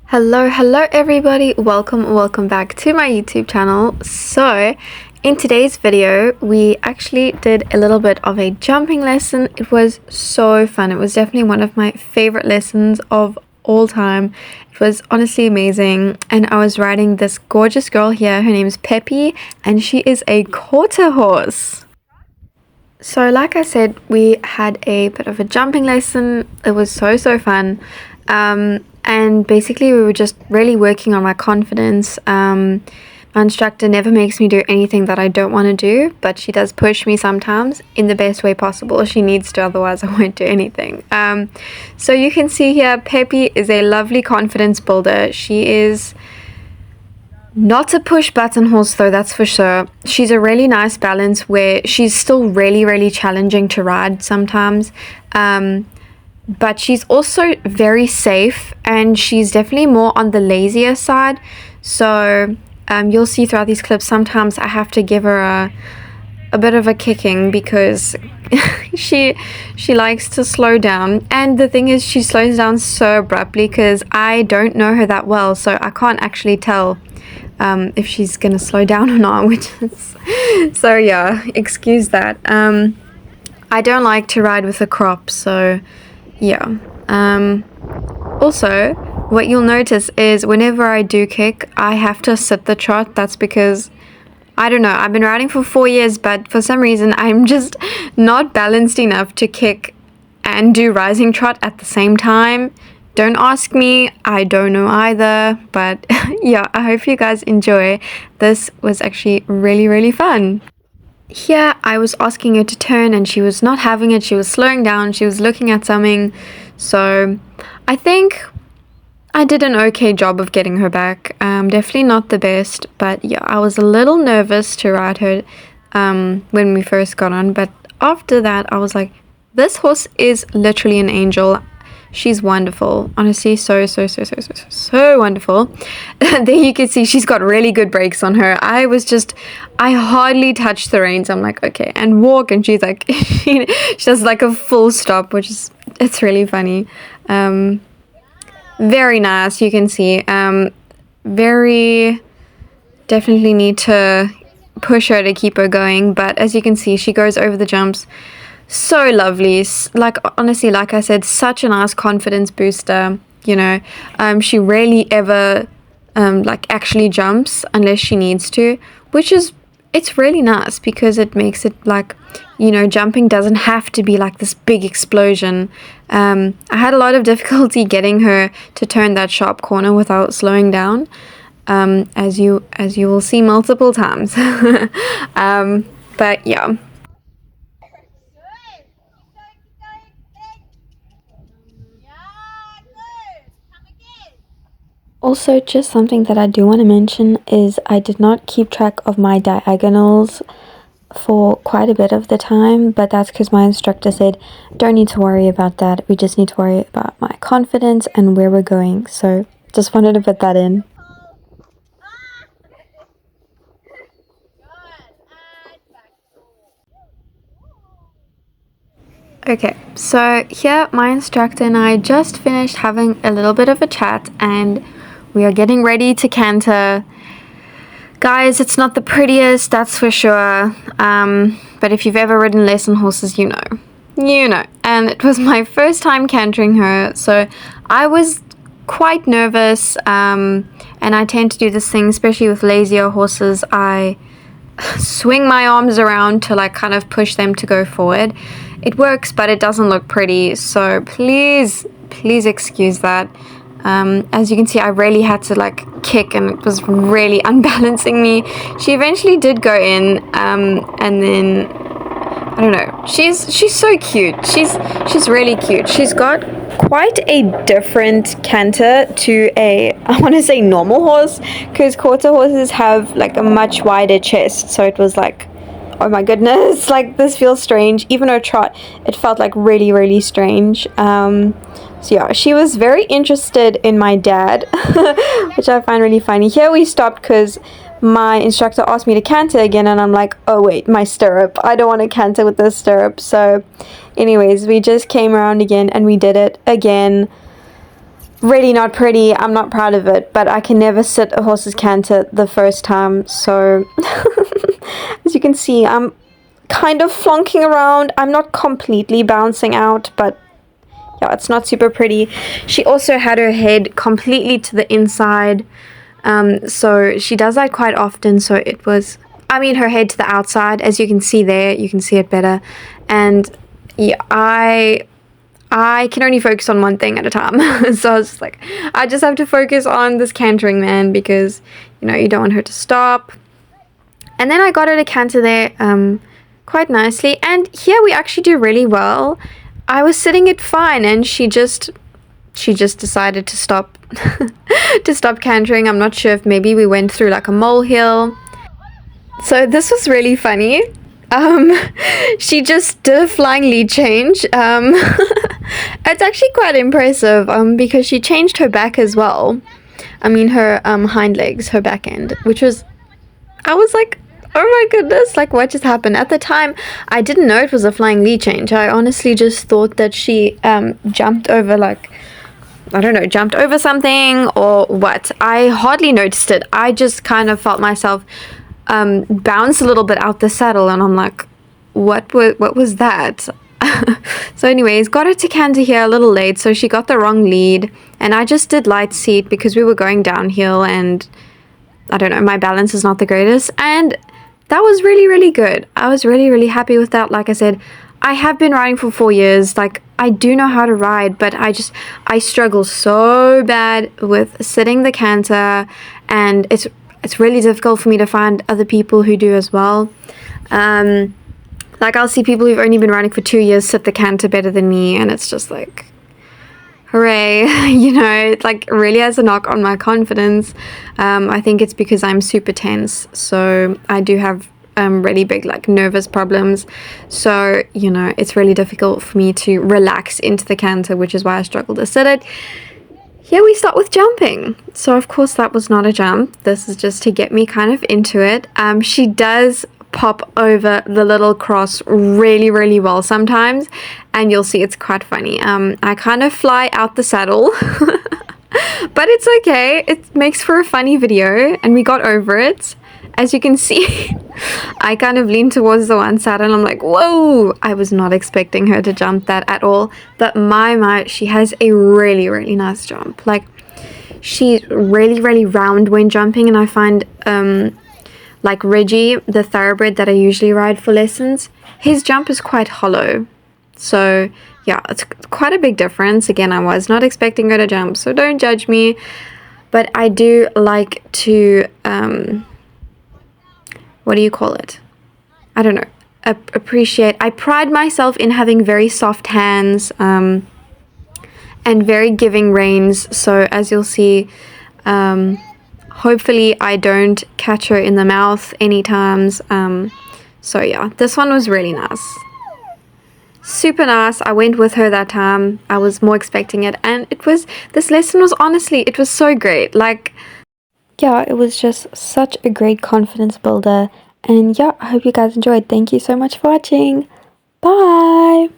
Hello everybody. Welcome back to my YouTube channel. So, in today's video, we actually did a little bit of a jumping lesson. It was so fun. It was definitely one of my favorite lessons of all time. It was honestly amazing, and I was riding this gorgeous girl here. Her name's Peppy, and she is a quarter horse. So like I said, we had a bit of a jumping lesson. It was so fun. And basically we were just really working on my confidence. My instructor never makes me do anything that I don't want to do, but she does push me sometimes in the best way possible. She needs to, otherwise I won't do anything. So you can see here, Peppy is a lovely confidence builder. She is not a push button horse though, that's for sure. She's a really nice balance where she's still really challenging to ride sometimes. But she's also very safe, and she's definitely more on the lazier side. So you'll see throughout these clips, sometimes I have to give her a bit of a kicking because she likes to slow down. And the thing is, she slows down so abruptly because I don't know her that well, so I can't actually tell if she's gonna slow down or not, which is so yeah, excuse that. I don't like to ride with a crop, so yeah. Also, what you'll notice is whenever I do kick, I have to sit the trot. That's because, I don't know, I've been riding for 4 years, but for some reason I'm just not balanced enough to kick and do rising trot at the same time. Don't ask me, I don't know either, but yeah, I hope you guys enjoy. This was actually really fun. Here I was asking her to turn and she was not having it. She was slowing down, she was looking at something. So I think I did an okay job of getting her back. Definitely not the best, but yeah, I was a little nervous to ride her when we first got on, but after that I was like, this horse is literally an angel. She's wonderful, honestly, so wonderful. There you can see she's got really good brakes on her. I hardly touched the reins. I'm like, okay, and walk, and she's like, she does like a full stop, it's really funny. Very nice, you can see. Very definitely need to push her to keep her going, but as you can see, she goes over the jumps. So lovely. Like, honestly, like I said, such a nice confidence booster, you know. She rarely ever like actually jumps unless she needs to, it's really nice because it makes it like, you know, jumping doesn't have to be like this big explosion. I had a lot of difficulty getting her to turn that sharp corner without slowing down, as you will see multiple times. But yeah. Also, just something that I do want to mention is I did not keep track of my diagonals for quite a bit of the time, but that's because my instructor said, don't need to worry about that. We just need to worry about my confidence and where we're going. So just wanted to put that in. Okay, so here my instructor and I just finished having a little bit of a chat, and we are getting ready to canter. Guys, it's not the prettiest, that's for sure, but if you've ever ridden lesson horses, you know. And it was my first time cantering her, so I was quite nervous, and I tend to do this thing, especially with lazier horses. I swing my arms around to like kind of push them to go forward. It works, but it doesn't look pretty, so please excuse that. As you can see, I really had to like kick, and it was really unbalancing me. She eventually did go in, and then I don't know. She's so cute. She's really cute. She's got quite a different canter to I want to say normal horse, because quarter horses have like a much wider chest. So it was like, oh my goodness, like this feels strange. Even her trot, it felt like really strange. So yeah, she was very interested in my dad, which I find really funny. Here we stopped because my instructor asked me to canter again, and I'm like, oh wait, my stirrup. I don't want to canter with this stirrup. So anyways, we just came around again and we did it again. really not pretty. I'm not proud of it, but I can never sit a horse's canter the first time. So as you can see, I'm kind of flunking around. I'm not completely bouncing out, but yeah, it's not super pretty. She also had her head completely to the inside. So she does that quite often. So it was, I mean, her head to the outside, as you can see there. You can see it better. And yeah, I can only focus on one thing at a time. So I was just like, I just have to focus on this cantering, man, because, you know, you don't want her to stop. And then I got her to canter there quite nicely. And here we actually do really well. I was sitting it fine, and she just decided to stop to stop cantering. I'm not sure if maybe we went through like a molehill. So this was really funny. She just did a flying lead change. It's actually quite impressive because she changed her back as well. I mean her hind legs, her back end, which was, I was like, oh my goodness, like what just happened? At the time, I didn't know it was a flying lead change. I honestly just thought that she jumped over, like, I don't know, jumped over something or what. I hardly noticed it. I just kind of felt myself bounce a little bit out the saddle, and I'm like, what was that? So anyways, got her to canter here a little late, so she got the wrong lead, and I just did light seat because we were going downhill, and I don't know, my balance is not the greatest, and that was really, really good. I was really, really happy with that. Like I said, I have been riding for 4 years. Like, I do know how to ride, but I struggle so bad with sitting the canter, and it's really difficult for me to find other people who do as well. Like, I'll see people who've only been riding for 2 years sit the canter better than me, and it's just like, hooray. You know, it like really has a knock on my confidence. I think it's because I'm super tense, so I do have really big like nervous problems, so you know, it's really difficult for me to relax into the canter, which is why I struggle to sit it. Here we start with jumping. So of course that was not a jump. This is just to get me kind of into it. She does pop over the little cross really, really well sometimes, and you'll see it's quite funny. I kind of fly out the saddle, but it's okay. It makes for a funny video, and we got over it. As you can see, I kind of leaned towards the one side, and I'm like, whoa, I was not expecting her to jump that at all. But my, she has a really, really nice jump. Like, she's really, really round when jumping, and I find like Reggie, the thoroughbred that I usually ride for lessons, his jump is quite hollow. So yeah, it's quite a big difference. Again, I was not expecting her to jump, so don't judge me. But I do like to, what do you call it? I don't know. Appreciate. I pride myself in having very soft hands and very giving reins. So as you'll see, hopefully I don't catch her in the mouth any times. So yeah, this one was really nice. Super nice. I went with her that time. I was more expecting it, and this lesson was honestly, it was so great. Like, yeah, it was just such a great confidence builder. And yeah, I hope you guys enjoyed. Thank you so much for watching. Bye.